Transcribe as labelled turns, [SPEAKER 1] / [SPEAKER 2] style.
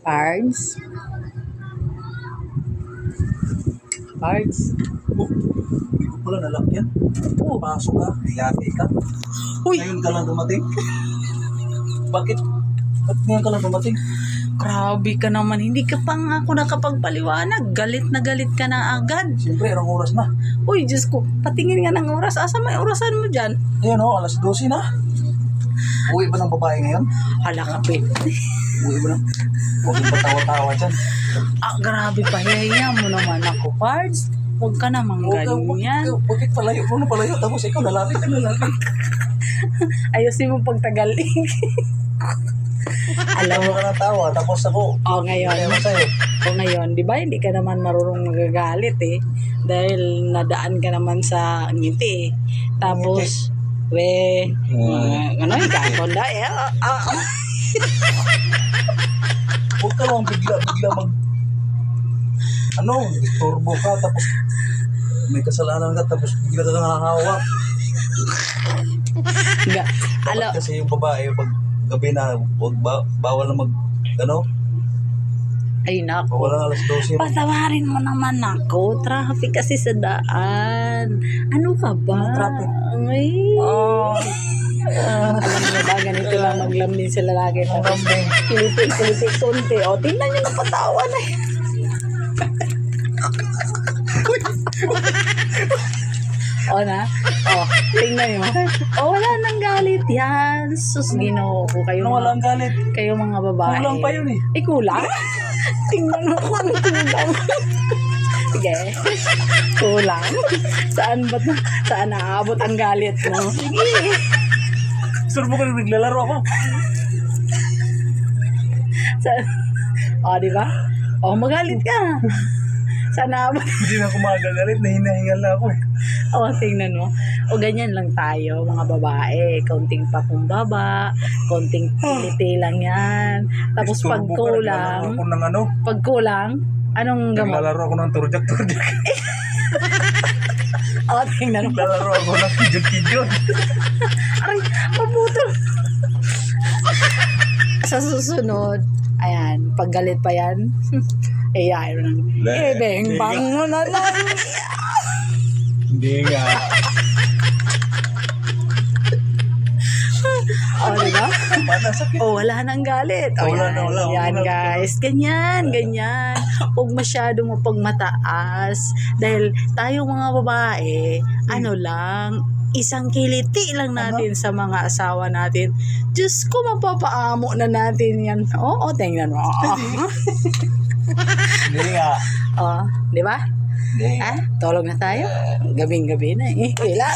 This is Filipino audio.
[SPEAKER 1] Pards? Pards?
[SPEAKER 2] Hindi ko pala nalakyan. Pasok ka, yate ka.
[SPEAKER 1] Uy!
[SPEAKER 2] Ngayon ka lang dumating. Bakit? Ba't ngayon ka lang dumating?
[SPEAKER 1] Grabe ka naman. Hindi ka pa nga ako nakapagpaliwanag. Galit na galit ka na agad.
[SPEAKER 2] Siyempre, anong oras na?
[SPEAKER 1] Uy, Diyos ko. Patingin nga ng oras. Asa may orasan mo dyan?
[SPEAKER 2] Ayan o, alas 12 na. Uwi ba ng babae ngayon?
[SPEAKER 1] Hala ka, Pit.
[SPEAKER 2] Uwi ba na? Huwag yung patawa-tawa dyan.
[SPEAKER 1] Grabe pa. Hiya mo naman ako, Pards. Huwag ka namang ganyan.
[SPEAKER 2] Bakit palayo? Ano palayo? Tapos ikaw lalapit ka lalapit.
[SPEAKER 1] Ayusin mo pagtagaling. Alam mo.
[SPEAKER 2] Ka na tawa, tapos ako.
[SPEAKER 1] Ngayon.
[SPEAKER 2] Ayaw sa'yo.
[SPEAKER 1] Ngayon, di ba? Hindi ka naman marunong magagalit eh. Dahil nadaan ka naman sa ngiti eh. Tapos, ano, ikakonda eh.
[SPEAKER 2] Huwag ka lang bigla mag... disturbo ka, tapos may kasalanan ka, tapos bigla ka nakakawak.
[SPEAKER 1] Alam,
[SPEAKER 2] Kasi yung babae, pag gabi na, bawal na
[SPEAKER 1] ay nako.
[SPEAKER 2] bawal na alas 12.
[SPEAKER 1] Patawarin mo naman ako. Traffic kasi sa daan. Ano ka ba?
[SPEAKER 2] Traffic?
[SPEAKER 1] Ay. Alam mo ba, ganito lang maglambing sila lagi. Kiliti, konti. O, tingnan nyo na patawa na eh. Tingnan nyo. Wala nang galit yan. Sus, Ginoo ko. Kayo
[SPEAKER 2] Walang galit.
[SPEAKER 1] Kayo mga babae.
[SPEAKER 2] Kulang pa yun eh.
[SPEAKER 1] Kulang? Tingnan mo kung kulang. Sige. Kulang? Saan naabot ang galit mo? Sige.
[SPEAKER 2] Surbo ka na naglalaro ako.
[SPEAKER 1] Di ba? Magalit ka. Saan naabot?
[SPEAKER 2] Hindi na ako magagalit, nahinahingal na ako eh.
[SPEAKER 1] Tingnan mo. Ganyan lang tayo, mga babae. Kaunting pakumbaba, konting kiliti lang yan. Tapos pag kulang, anong gamot?
[SPEAKER 2] Naglalaro ako ng turjak.
[SPEAKER 1] Tingnan mo.
[SPEAKER 2] Naglalaro ako ng kijod-kijod.
[SPEAKER 1] Aray, mabutol. Sa susunod, ayan, pag galit pa yan, beng bang mo na lang.
[SPEAKER 2] Hindi nga.
[SPEAKER 1] Diba?
[SPEAKER 2] Sakit.
[SPEAKER 1] Wala nang galit.
[SPEAKER 2] Wala.
[SPEAKER 1] Yan guys. Ganyan. Huwag masyado mo pagmataas. Dahil tayo mga babae, isang kiliti lang natin sa mga asawa natin. Diyos ko, mapapaamo na natin yan. Tingnan mo.
[SPEAKER 2] Hindi nga.
[SPEAKER 1] Di ba?
[SPEAKER 2] Hindi.
[SPEAKER 1] Tulog na tayo. Gabing-gabi na eh. Kailan?